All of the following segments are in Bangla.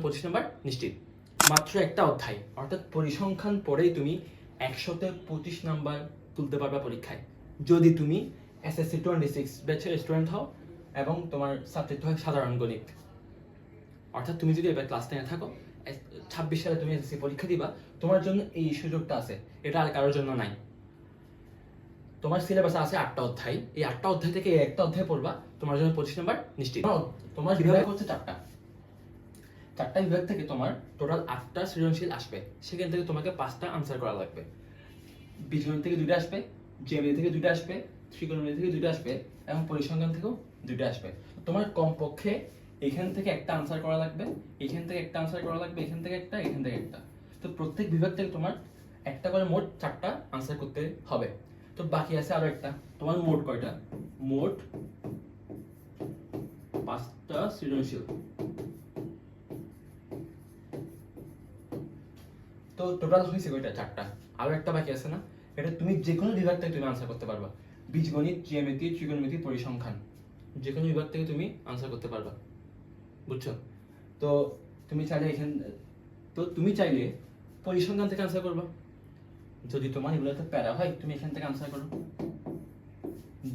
25 নাম্বার নিশ্চিত। মাত্র একটা অধ্যায় অর্থাৎ পরিসংখ্যান পড়েই তুমি 100-তে 25 নাম্বার তুলতে পারবে পরীক্ষায়, যদি তুমি এসএসসি 26 ব্যাচের স্টুডেন্ট হও এবং তোমার সাবজেক্ট হয় সাধারণ গণিত। অর্থাৎ তুমি যদি এবার ক্লাস 10-এ থাকো, 26 সালে তুমি এসএসসি পরীক্ষা দিবা, তোমার জন্য এই সুযোগটা আছে, এটা আর কারোর জন্য নাই। তোমার সিলেবাসে আছে 8টা অধ্যায়, এই 8টা অধ্যায় থেকে একটা অধ্যায় পড়বা, তোমার জন্য 25 নাম্বার নিশ্চিত। তোমার বিভাগ হচ্ছে 4টা বিভাগ থেকে তোমার টোটাল 8টা সৃজনশীল আসবে, সেখান থেকে তোমাকে 5টা আনসার করা লাগবে। বীজগণিত থেকে 2টা আসবে, জ্যামিতি থেকে 2টা আসবে, ত্রিকোণমিতি থেকে 2টা আসবে এবং পরিসংখ্যান থেকেও 2টা আসবে। তোমার কমপক্ষে এখান থেকে একটা আনসার করা লাগবে, এখান থেকে একটা আনসার করা লাগবে, এখান থেকে একটা, এখান থেকে একটা। তো প্রত্যেক বিভাগ থেকে তোমার একটা করে মোট 4টা আনসার করতে হবে। তো বাকি আছে আরো একটা, তোমার মোট কয়টা? মোট 5টা সৃজনশীল। তো টোটাল হয়েছে কয়টা? 4টা। আরো একটা বাকি আছে না, এটা তুমি যে কোনো বিভাগ থেকে তুমি আনসার করতে পারবা। বীজগণিত, জ্যামিতি, ত্রিকোণমিতি, পরিসংখ্যান, যে কোনো বিভাগ থেকে তুমি আনসার করতে পারবা, বুঝছো? তো তুমি চাইলে পরিসংখ্যান থেকে আনসার করবা। যদি তোমার এগুলোতে প্যারা হয়, তুমি এখান থেকে আনসার করো,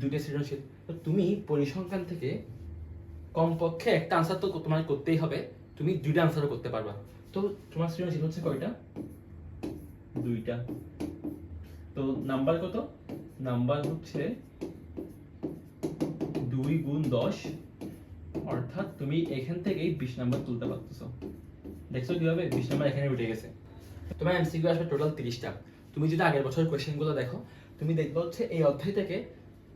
2টা সৃজনশীল। তো তুমি পরিসংখ্যান থেকে কমপক্ষে একটা আনসার তো তোমার করতেই হবে, তুমি 2টা আনসারও করতে পারবা। তো তোমার সৃজনশীল হচ্ছে কয়টা? 2টা। তো নাম্বার কত? নাম্বার হচ্ছে 2 গুণ 10, অর্থাৎ তুমি এখান থেকেই 20 নাম্বার তুলতে পারতেছো। দেখছো কিভাবে 20 নাম্বার এখানে উঠে গেছে। তোমার এমসিকিউ আসবে টোটাল 30টা। তুমি যদি আগের বছরের কোয়েশ্চেনগুলো দেখো, তুমি দেখবে হচ্ছে এই অধ্যায় থেকে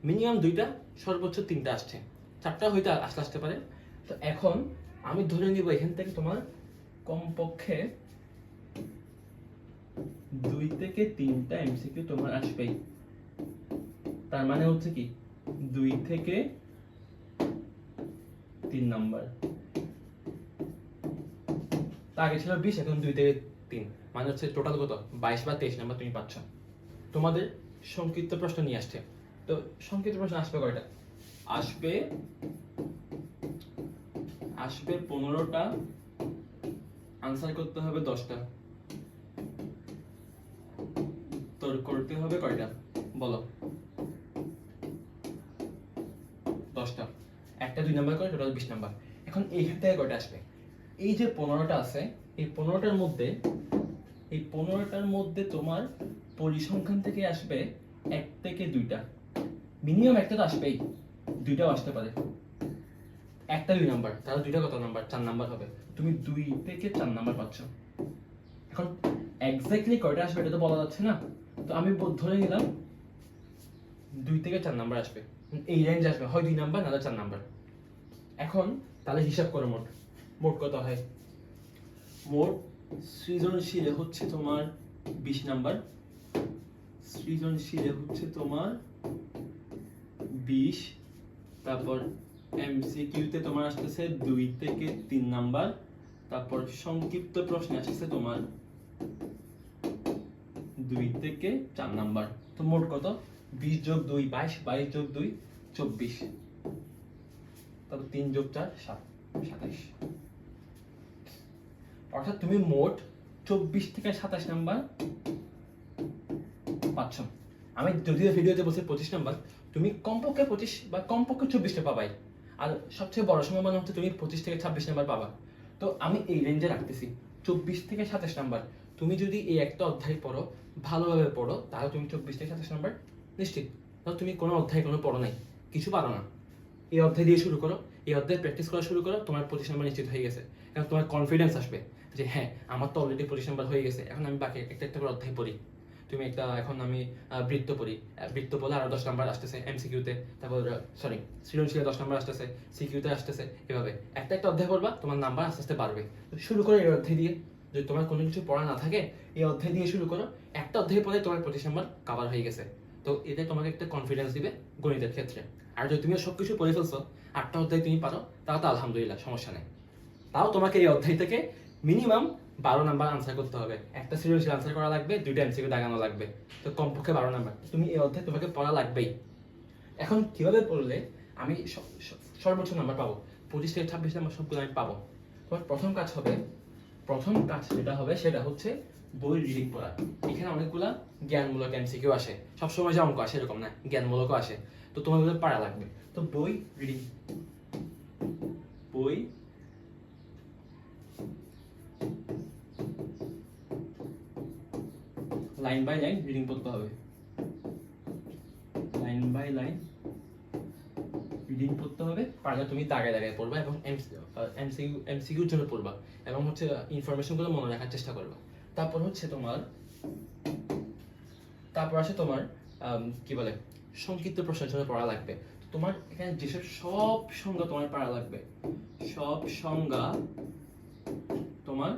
মিনিমাম 2টা, সর্বোচ্চ 3টা আসছে, 4টা হয়তো আসতে পারে। তো এখন আমি ধরে নিব এখান থেকে তোমার কমপক্ষে 2 থেকে 3টা এমসিকিউ তোমার আসবেই। তার মানে হচ্ছে কি 2 থেকে 3 নাম্বার। তা আগে ছিল 20, এখন 2 থেকে 3, মানে হচ্ছে টোটাল কত? 22 বা 23 নাম্বার তুমি পাচ্ছ। তোমাদের সংক্ষিপ্ত প্রশ্ন নিয়ে আসছে। তো সংক্ষিপ্ত প্রশ্ন আসবে কয়টা? আসবে 15টা, আনসার করতে হবে 10টা। তোর করতে হবে কয়টা বলো? 10টা। একটা 2 নাম্বার করে টোটাল 20 নাম্বার। এখন এইখান থেকে কয়টা আসবে? এই যে 15টা আছে, এই 15টার মধ্যে তোমার পরিসংখ্যান থেকে আসবে 1 থেকে 2টা, মিনিমাম একটা তো আসবেই, 2টাও আসতে পারে। একটা 2 নাম্বার, তাহলে 2টা কত নাম্বার? 4 নাম্বার হবে। তুমি 2 থেকে 4 নাম্বার পাচ্ছ। এখন এক্স্যাক্টলি কয়টা আসবে এটা তো বলা যাচ্ছে না, তো আমি ধরে নিলাম 2 থেকে 4 নাম্বার আসবে, এই রেঞ্জ আসবে, হয় 2 নাম্বার নাহলে 4 নাম্বার। এখন তাহলে হিসাব করো মোট কত হয়। মোট সৃজনশীলে হচ্ছে তোমার 20 নাম্বার, সৃজনশীলে হচ্ছে তোমার 20, তারপর এমসিকিউতে তোমার আসতেছে 2 থেকে 3 নাম্বার, তারপর সংক্ষিপ্ত প্রশ্নে আসতেছে তোমার 2 থেকে 4 নাম্বার। তো মোট কত? 20 যোগ 2 22, 22 যোগ 2 24, তারপর 3 যোগ 4 7, 27। অর্থাৎ তুমি মোট 24 থেকে 27 নাম্বার পাচ্ছ। আমি যদিও ভিডিওতে বলছি 25 নাম্বার, তুমি কমপক্ষে 25 বা কমপক্ষে 24টা পাবাই, আর সবচেয়ে বড় সম্ভাবনা হচ্ছে তুমি 25 থেকে 26 নাম্বার পাবা। তো আমি এই রেঞ্জে রাখতেছি 24 থেকে 27 নাম্বার। তুমি যদি এই একটা অধ্যায় পড়ো, ভালোভাবে পড়ো, তাহলে তুমি 24 থেকে 27 নাম্বার নিশ্চিত। তাহলে তুমি কোনো অধ্যায় কোনো পড়ো নাই, কিছু পারো না, এই অধ্যায় দিয়ে শুরু করো, এই অধ্যায় প্র্যাকটিস করা শুরু করো, তোমার 25 নাম্বার নিশ্চিত হয়ে গেছে। কারণ তোমার কনফিডেন্স আসবে যে হ্যাঁ, আমার তো অলরেডি 25 নাম্বার হয়ে গেছে, এখন আমি বাকি একটা করে অধ্যায় পড়ি। তুমি এখন আমি বৃত্ত পড়ি, বৃত্ত পড়লে আরো 10 নাম্বার আসতেছে এমসিকিউতে, তারপর সৃজনশীলে 10 নাম্বার আসতেছে, সিকিউতে আসতেছে, এভাবে একটা অধ্যায় পড়বা, তোমার নাম্বার আস্তে আস্তে বাড়বে। তো শুরু করো এই অধ্যায় দিয়ে, যদি তোমার কোনো কিছু পড়া না থাকে এই অধ্যায় দিয়ে শুরু করো, একটা অধ্যায় পড়ে তোমার 25 নাম্বার কভার হয়ে গেছে। তো এটা তোমাকে একটা কনফিডেন্স দিবে গণিতের ক্ষেত্রে। আর যদি তুমি সবকিছু পড়ে ফেলছো, 8টা অধ্যায় তুমি পারো, তাও তো আলহামদুলিল্লাহ, সমস্যা নেই। তাও তোমাকে এই অধ্যায় থেকে মিনিমাম 12 নাম্বার আনসার করতে হবে, একটা সৃজনশীল আনসার করা লাগবে, 2টা এমসিকিউ দাগানো লাগবে, তো কমপক্ষে 12 নাম্বার তুমি এই অধ্যায় তোমাকে পড়া লাগবেই। এখন কিভাবে পড়লে আমি সর্বোচ্চ নাম্বার পাবো? 25 থেকে 26 নাম্বার সবগুলো আমি পাবো। তো তোমার প্রথম কাজ যেটা হবে সেটা হচ্ছে বই রিডিং পড়া। এখানে অনেকগুলা জ্ঞানমূলক এমসিকিউ আসে, সবসময় যে অঙ্ক আসে এরকম না, জ্ঞানমূলকও আসে। তো তোমার ওগুলো পড়া লাগবে। তো বই রিডিং, বই লাইন বাই লাইন রিডিং পড়তে হবে, লাইন বাই লাইন রিডিং পড়তে হবে। পারলে তুমি দাগায় দাগায় পড়বা এবং এমসিকিউর জন্য পড়বা এবং হচ্ছে ইনফরমেশনগুলো মনে রাখার চেষ্টা করবা। তারপর হচ্ছে তারপর আসে তোমার কি বলে সংক্ষিপ্ত প্রশ্নের জন্য পড়া লাগবে। তোমার এখানে যেসব সব সংজ্ঞা তোমার পড়া লাগবে, সব সংজ্ঞা তোমার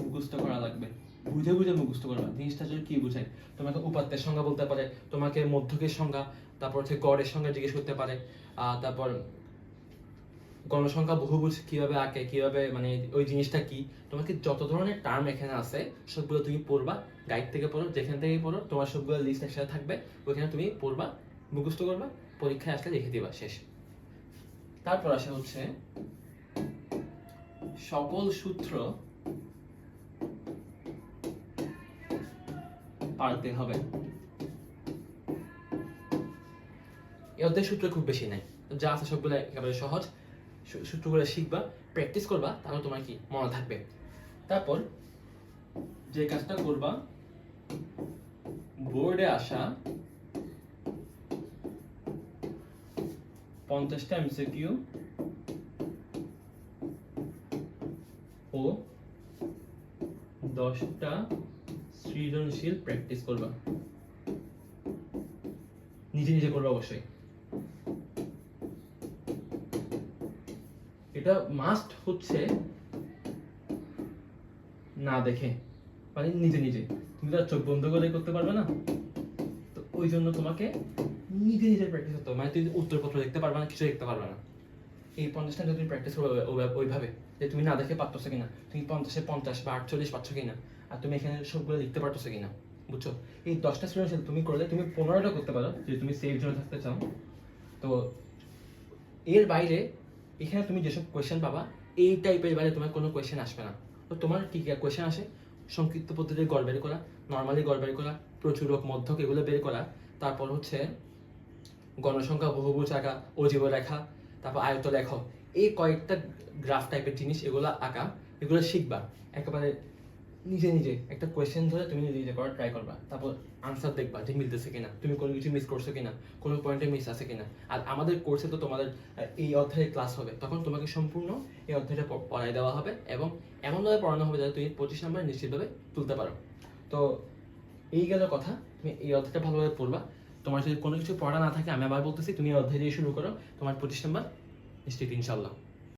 মুখস্থ করা লাগবে, বুঝে বুঝে মুখস্থ করবা জিনিসটা আসলে কি বোঝায়। তোমাকে উপাত্তের সংজ্ঞা বলতে পারে, তোমাকে মধ্যকের সংজ্ঞা, তারপর হচ্ছে গড়ের সংজ্ঞা জিজ্ঞেস করতে পারে, তারপর গণসংখ্যা বহুভুজ কিভাবে আঁকে, কিভাবে মানে ওই জিনিসটা কি। তোমাকে যত ধরনের টার্ম এখানে আছে সবগুলো তুমি পড়বা, গাইড থেকে পড়ো, যেখান থেকে পড়ো, তোমার সবগুলো লিস্ট একসাথে থাকবে, ওইখানে তুমি পড়বা, মুখস্থ করবা, পরীক্ষায় আসলে লিখে দিবা, শেষ। তারপর আসে হচ্ছে সকল সূত্র পারতে হবে। এই অধ্যায়ের সূত্র খুব বেশি নাই, যা আছে সবগুলো একেবারে সহজ। সূত্রগুলো শিখবা, প্র্যাকটিস করবা, তাহলে তোমার কি মনে থাকবে। তারপর যে কাজটা করবা, বোর্ডে আসা 50টা এমসিকিউ ও 10টা সৃজনশীল প্র্যাকটিস করবা, নিজে নিজে করবা অবশ্যই। এটা মাস্ট হচ্ছে না দেখে, মানে নিজে নিজে। তুমি তো আর চোখ বন্ধ করে করতে পারবে না, তো ওই জন্য তোমাকে নিজে নিজে প্র্যাকটিস করতে হবে। মানে তুমি উত্তরপত্র দেখতে পারবে না, কিছু দেখতে পারবে না। এই 50টা যদি তুমি প্র্যাকটিস করবে ওইভাবে যে তুমি না দেখে পারতেছো কিনা, তুমি 50-এ 50 বা 48 পাচ্ছ কিনা, আর তুমি এখানে সবগুলো লিখতে পারতেছো কিনা, বুঝছো। এই 10টা সৃজনশীল তুমি করলে তুমি 15টা করতে পারো যদি তুমি সেফ জোনে থাকতে চাও। তো এর বাইরে এখানে তুমি যেসব কোয়েশ্চেন পাবা, এই টাইপের বাইরে তোমার কোনো কোয়েশ্চেন আসবে না। তো তোমার কি কি কোয়েশ্চেন আসে, সংক্ষিপ্ত পদ্ধতির গড় বের করা, নর্মালি গড় বের করা, প্রচুরক মধ্যক এগুলো বের করা, তারপর হচ্ছে গণসংখ্যা বহুভুজ আঁকা, অজীব রেখা, তারপর আয়ত লেখ, এই কয়েকটা গ্রাফ টাইপের জিনিস এগুলো আঁকা, এগুলো শিখবা। একেবারে নিজে নিজে একটা কোয়েশ্চেন ধরে তুমি নিজে নিজে করার ট্রাই করবা, তারপর আনসার দেখবা যে মিলতেছে কিনা, তুমি কোনো কিছু মিস করছো কিনা, কোনো পয়েন্টে মিস আছে কিনা। আর আমাদের কোর্সে তো তোমাদের এই অধ্যায়ের ক্লাস হবে, তখন তোমাকে সম্পূর্ণ এই অধ্যায়টা পড়াই দেওয়া হবে এবং এমনভাবে পড়ানো হবে যাতে তুমি 25 নাম্বার নিশ্চিতভাবে তুলতে পারো। তো এই গেল কথা, তুমি এই অধ্যায়টা ভালোভাবে পড়বা। তোমার যদি কোনো কিছু পড়া না থাকে, আমি আবার বলতেছি, তুমি এই অধ্যায় দিয়ে শুরু করো, তোমার 25 নাম্বার নিশ্চিত ইনশাল্লাহ।